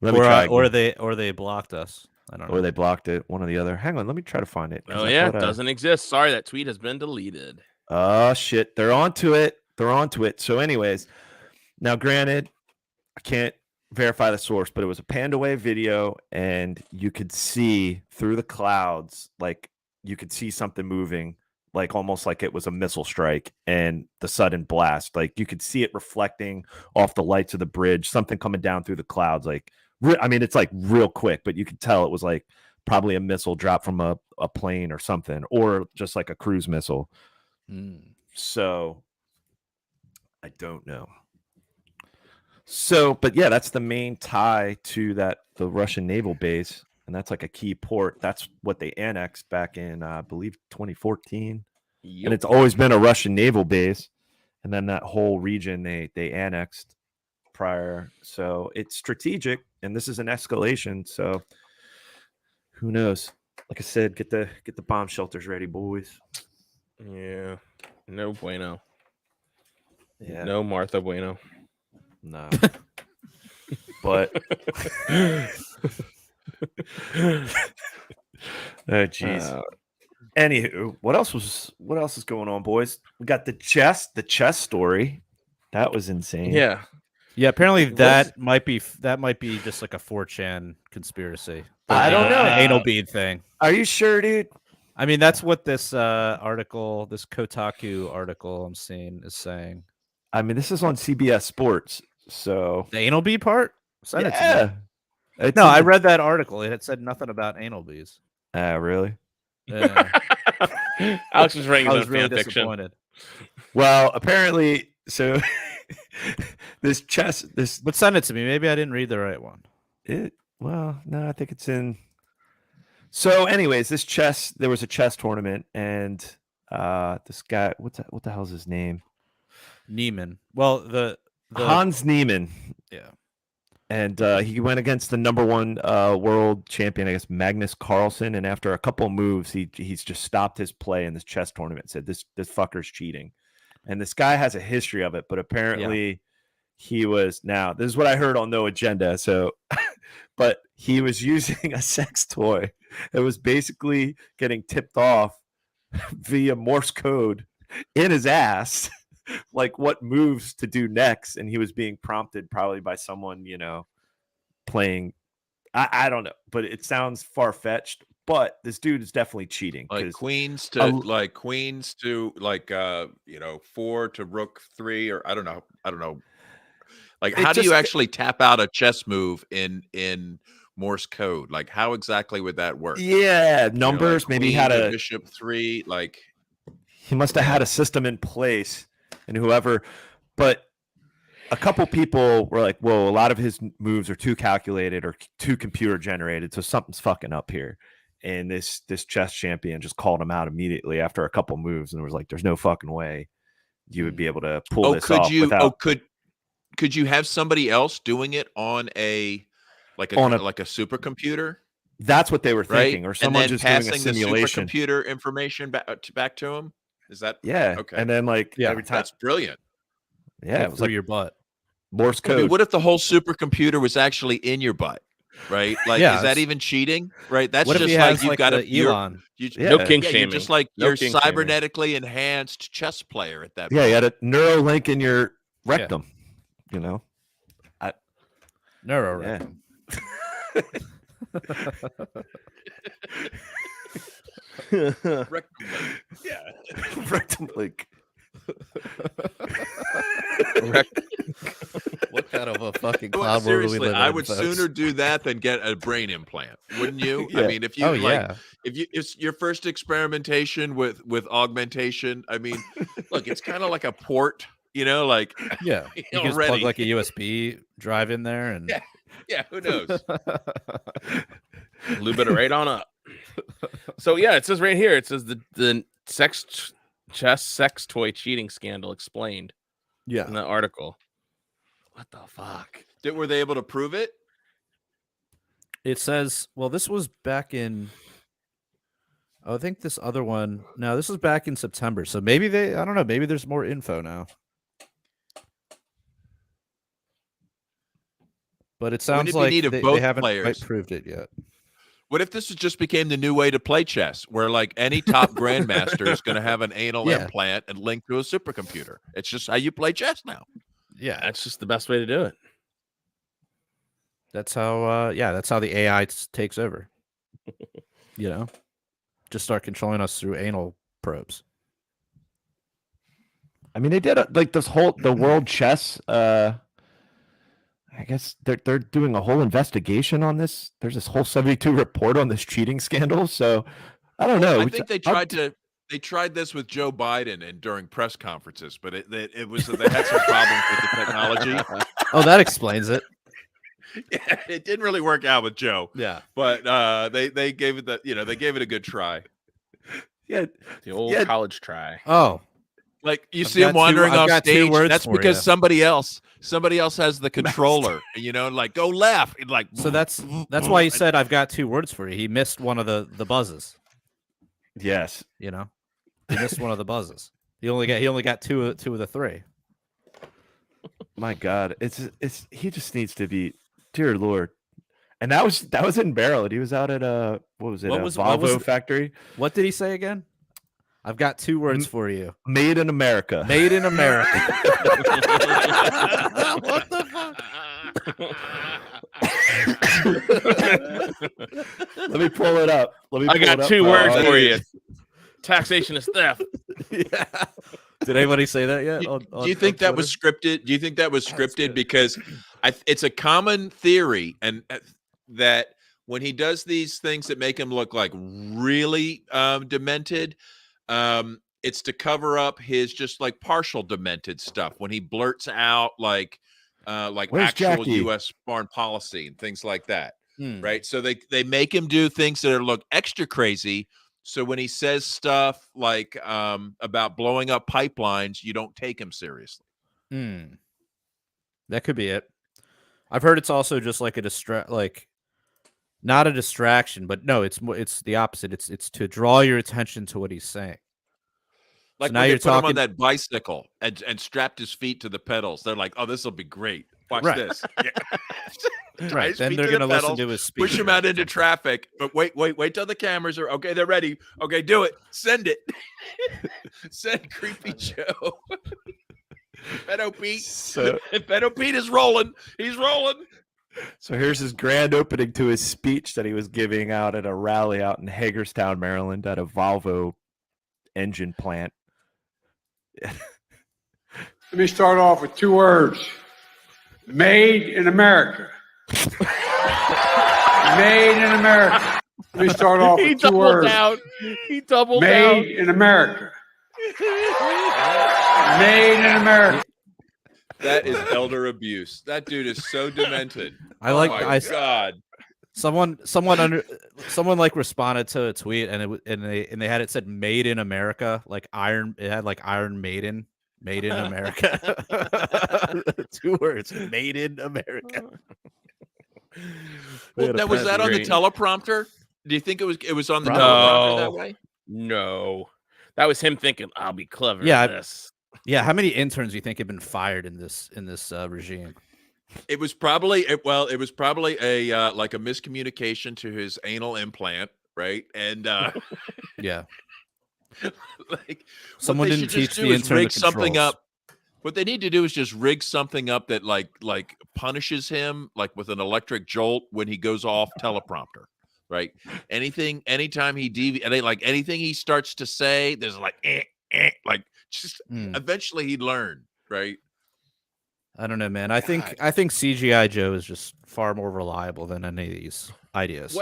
Let me try again. or they blocked us. I don't know. Or they blocked it. One or the other. Hang on, let me try to find it. Oh yeah, it doesn't exist. Sorry, that tweet has been deleted. Oh shit, they're onto it. So anyways, Now, granted, I can't verify the source, but it was a panned away video, and you could see through the clouds, like you could see something moving, like almost like it was a missile strike and the sudden blast. Like you could see it reflecting off the lights of the bridge, something coming down through the clouds. Like, I mean, it's like real quick, but you could tell it was like probably a missile dropped from a plane or something, or just like a cruise missile. So I don't know. So, but yeah, that's the main tie to the Russian naval base, and that's like a key port. That's what they annexed back in, I believe, 2014. Yep. And it's always been a Russian naval base, and then that whole region they annexed prior. So it's strategic, and this is an escalation. So who knows? Like I said, get the bomb shelters ready, boys. Yeah, no bueno. Yeah, no Martha Bueno. No. But oh jeez. Anywho, what else is going on, boys? We got the chess story. That was insane. Yeah. Apparently that might be just like a 4chan conspiracy. I don't know. The anal bead thing. Are you sure, dude? I mean, that's what this article, this Kotaku article I'm seeing is saying. I mean, this is on CBS Sports. So the anal bead part? Send it to me. No, I read that article. It had said nothing about anal beads. Really? Yeah. Alex was writing his own really fan fiction. Disappointed. Well, apparently, so but send it to me. Maybe I didn't read the right one. Well, no, I think it's in. So, anyways, there was a chess tournament, and this guy, what the hell's his name? Neiman. Well, the Hans Neiman. Yeah. And he went against the number one world champion, I guess, Magnus Carlsen. And after a couple of moves, he's just stopped his play in this chess tournament and said, this fucker's cheating. And this guy has a history of it, but apparently he was, now, this is what I heard on No Agenda. So, but he was using a sex toy. It was basically getting tipped off via Morse code in his ass. Like what moves to do next, and he was being prompted probably by someone, playing. I don't know, but it sounds far-fetched. But this dude is definitely cheating. Like queens to 4 to rook 3, or I don't know. Like how do you actually tap out a chess move in Morse code? Like how exactly would that work? Yeah, numbers. Like maybe he had a bishop 3. Like he must have had a system in place. And whoever, but a couple people were like, whoa, a lot of his moves are too calculated or too computer generated. So something's fucking up here. And this chess champion just called him out immediately after a couple moves. And was like, there's no fucking way you would be able to pull this off. Could you have somebody else doing it on a supercomputer? That's what they were thinking. Right? Or someone just doing a simulation. The supercomputer information back to him. Is that okay? And then every time, that's brilliant. Yeah, it was like your butt. Morse code. I mean, what if the whole supercomputer was actually in your butt? Right? Like, is that even cheating? Right? That's just like you've got Elon. No kink shaming. You're just like you're cybernetically enhanced chess player at that point. Yeah, you had a neural link in your rectum. Neuro rectum. Rectum link. Yeah. Rectum link. What kind of a fucking cloud world do we live in? I would folks? sooner do that than get a brain implant, wouldn't you? Yeah. I mean, if you if it's your first experimentation with augmentation, I mean, look, it's kind of like a port, like you just plug like a USB drive in there, and who knows? Lube it right on up. So it says right here, it says the chess sex toy cheating scandal explained. Yeah, in the article. What the fuck? Were they able to prove it? It says, well, this was back in. I think this other one. No, this was back in September. So maybe I don't know. Maybe there's more info now. But it sounds like they haven't quite proved it yet. What if this just became the new way to play chess, where like any top grandmaster is going to have an anal implant and linked to a supercomputer? It's just how you play chess now. Yeah, That's just the best way to do it. that's how. That's how the AI takes over. Just start controlling us through anal probes. I mean, they did like the world chess. I guess they're doing a whole investigation on this. There's this whole 72 report on this cheating scandal. So I don't know. I think they tried this with Joe Biden and during press conferences, but it was they had some problems with the technology. Oh, that explains it. Yeah, it didn't really work out with Joe. Yeah, but they gave it they gave it a good try. Yeah, The old college try. Oh, like you see him wandering off stage. That's because you. somebody else has the controller. Like go left. Like so that's why he said I've got 2 words for you. He missed one of the buzzes. yes. He missed one of the buzzes. He only got two of the 3. My God, he just needs to be, dear Lord. And that was in Maryland. He was out at Volvo factory. What did he say again? I've got 2 words for you. Made in America. Made in America. What the fuck? Let me pull it up. I got 2 words for you. Taxation is theft. Yeah. Did anybody say that yet? Do you think that was scripted? Do you think that was scripted? Because it's a common theory, and that when he does these things that make him look like really demented, it's to cover up his just like partial demented stuff when he blurts out like Where's actual Jackie? U.S. foreign policy and things like that, Hmm. right? So they make him do things that look extra crazy. So when he says stuff like about blowing up pipelines, you don't take him seriously. That could be it. I've heard it's also just like not a distraction, but no, it's the opposite. It's to draw your attention to what he's saying. Like So now when you're they put him on talking that bicycle and strapped his feet to the pedals. They're like, oh, this will be great. Watch Right. this. Right. Then they're going to listen to his speech. Push him out into traffic. But wait till the cameras are okay. They're ready. Okay, do it. Send it. Send Creepy Joe. Pedo Pete. Pedo Pete is rolling. He's rolling. So here's his grand opening to his speech that he was giving out at a rally out in Hagerstown, Maryland, at a Volvo engine plant. Let me start off with 2 words. Made in America. Made in America. Let me start off with 2 words. He doubled Made in America. Made in America. That is elder abuse. That dude is so demented. God. Someone like responded to a tweet and they had it said "Made in America," like Iron. It had like Iron Maiden, "Made in America." 2 words, "Made in America." Well, was that on the teleprompter? Do you think it was on the Probably. teleprompter that way? No, that was him thinking, "I'll be clever." Yeah, at this. Yeah. How many interns do you think have been fired in this regime? It was probably a like a miscommunication to his anal implant, right? And Yeah. like Someone what they didn't should just teach do the is intern rig the something controls. up. What they need to do is just rig something up that like punishes him like with an electric jolt when he goes off teleprompter, right? Anytime he like anything he starts to say, there's like like just eventually he'd learn, right? I don't know, man. I think CGI Joe is just far more reliable than any of these ideas.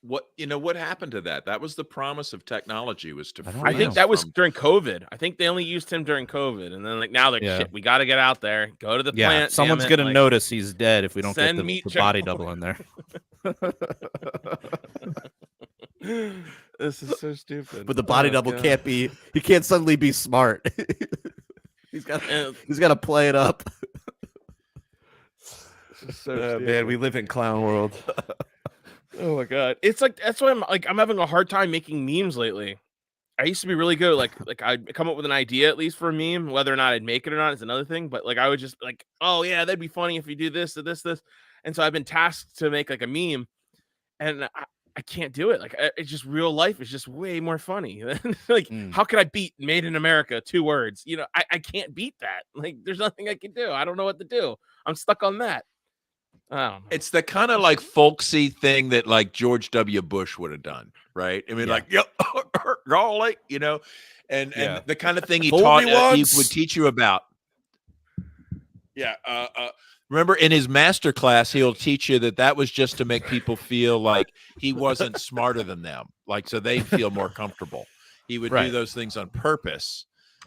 What happened to that? That was the promise of technology, was to free I think us that was from- during COVID. I think they only used him during COVID, and then like now they're shit. We got to get out there, go to the plant. Someone's gonna notice he's dead if we don't get the body double in there. This is so stupid. But the body double can't be. He can't suddenly be smart. He's got to play it up. Man, we live in clown world. Oh my god, it's like that's why I'm having a hard time making memes lately. I used to be really good, like I'd come up with an idea at least for a meme, whether or not I'd make it or not is another thing. But like I would just like, oh yeah, that'd be funny if you do this or this, and so I've been tasked to make like a meme, and I can't do it. Like it's just real life is just way more funny. Like how could I beat Made in America 2 words? You know, I can't beat that. Like there's nothing I can do. I don't know what to do. I'm stuck on that. I don't know. It's the kind of like folksy thing that like George W. Bush would have done, right? I mean, like, golly, you know, and the kind of thing he would teach you about. Yeah. Remember in his master class, he'll teach you that was just to make people feel like he wasn't smarter than them, like so they feel more comfortable. He would do those things on purpose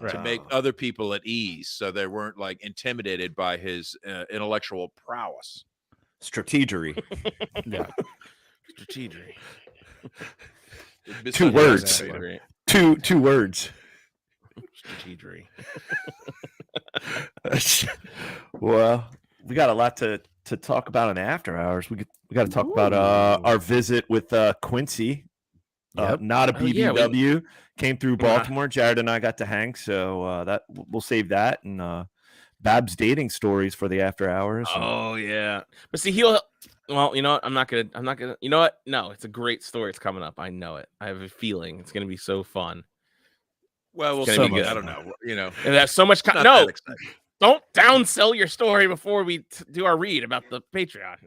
to make other people at ease, so they weren't like intimidated by his intellectual prowess. Strategery. Strategery. 2 words. 2 words. Strategery. Well, we got a lot to talk about in after hours. We got to talk about our visit with Quincy. Not a BBW. Came through Baltimore. Jared and I got to hang, so that we'll save that, and Bab's dating stories for the after hours. Oh yeah, but see, well, you know what? I'm not gonna. You know what? No, it's a great story. It's coming up. I know it. I have a feeling it's gonna be so fun. Well, we'll see. I don't know. You know, and that's so much. No, don't downsell your story before we do our read about the Patreon.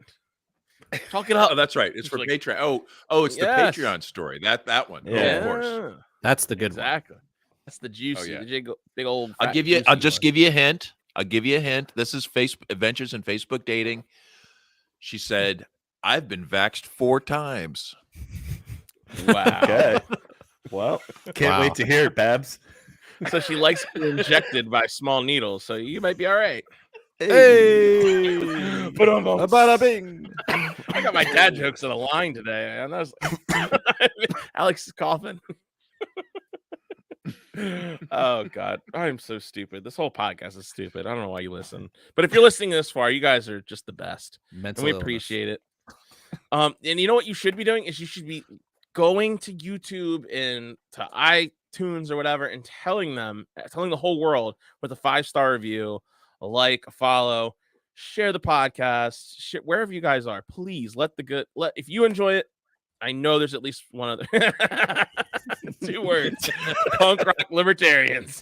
Talk it up. Oh, that's right. It's for Patreon. Oh, it's the Patreon story. That one. Yeah, of course. That's the good one. Exactly. That's the juicy, the big old. I'll give you a hint. I'll give you a hint. This is Adventures in Facebook Dating. She said, "I've been vaxxed 4 times." Wow. Okay. Well, can't wait to hear it, Babs. So she likes being injected by small needles. So you might be all right. Hey. But Bada bing. I got my dad jokes on the line today. And I was Alex is coughing. Oh God, I'm so stupid. This whole podcast is stupid. I don't know why you listen, but if you're listening this far, you guys are just the best, and we appreciate it. And you know what you should be doing is you should be going to YouTube and to iTunes or whatever and telling the whole world with a 5-star review, a like, a follow, share the podcast, wherever you guys are. Please if you enjoy it. I know there's at least one other 2 words. Punk rock libertarians.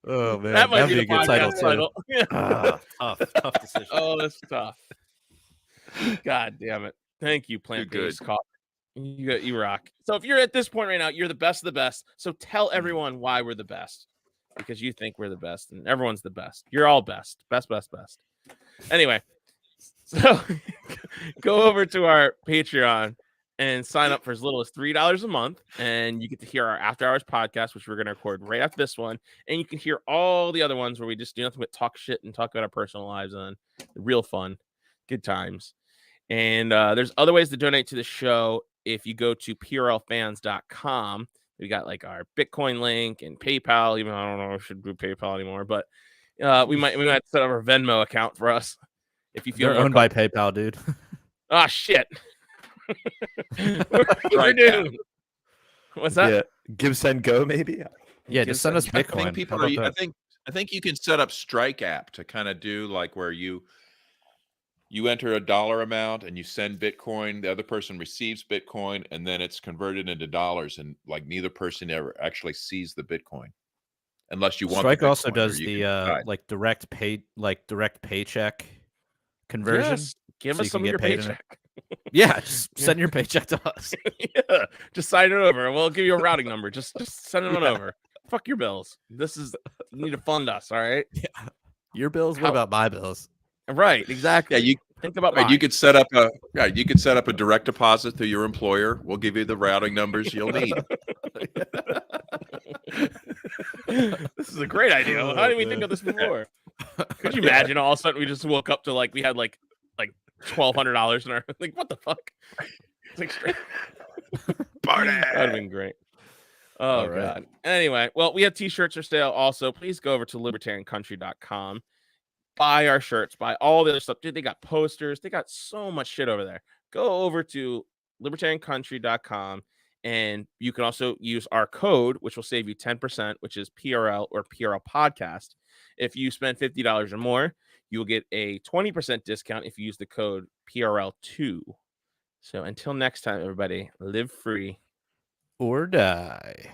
Oh man, that might that'd be a good title too. Tough decision. Oh, that's tough. God damn it. Thank you, plant-based coffee. You rock. So if you're at this point right now, you're the best of the best. So tell everyone why we're the best. Because you think we're the best and everyone's the best. You're all best. Best. Anyway. So go over to our Patreon and sign up for as little as $3 a month. And you get to hear our After Hours podcast, which we're going to record right after this one. And you can hear all the other ones where we just do nothing but talk shit and talk about our personal lives and real fun, good times. And there's other ways to donate to the show. If you go to PRLfans.com, we got like our Bitcoin link and PayPal, even though I don't know if we should do PayPal anymore, but we might set up our Venmo account for us. If you feel owned by PayPal, dude. Ah, shit. We're doomed. What's that? Yeah. Give, send, go, maybe. Yeah, just send us Bitcoin. I think you can set up Strike app to kind of do like where you enter a dollar amount and you send Bitcoin, the other person receives Bitcoin, and then it's converted into dollars, and like neither person ever actually sees the Bitcoin. Unless you want Strike also does the direct paycheck conversion. Yes. Give us some of your paycheck. Yeah, just send your paycheck to us. Yeah, just sign it over and we'll give you a routing number. Just send it on over. Fuck your bills. You need to fund us, all right? Yeah. Your bills? What about my bills? Right, exactly. Yeah, you think about right, you could set up a direct deposit through your employer. We'll give you the routing numbers you'll need. This is a great idea. How did we think of this before? Could you imagine all of a sudden we just woke up to we had like $1,200 in our what the fuck? Party. That'd have been great. Oh God. Anyway, well, we have t-shirts for sale also. Please go over to libertariancountry.com. Buy our shirts, buy all the other stuff. Dude, they got posters. They got so much shit over there. Go over to libertariancountry.com and you can also use our code, which will save you 10%, which is PRL or PRL Podcast. If you spend $50 or more, you will get a 20% discount if you use the code PRL2. So until next time, everybody, live free or die.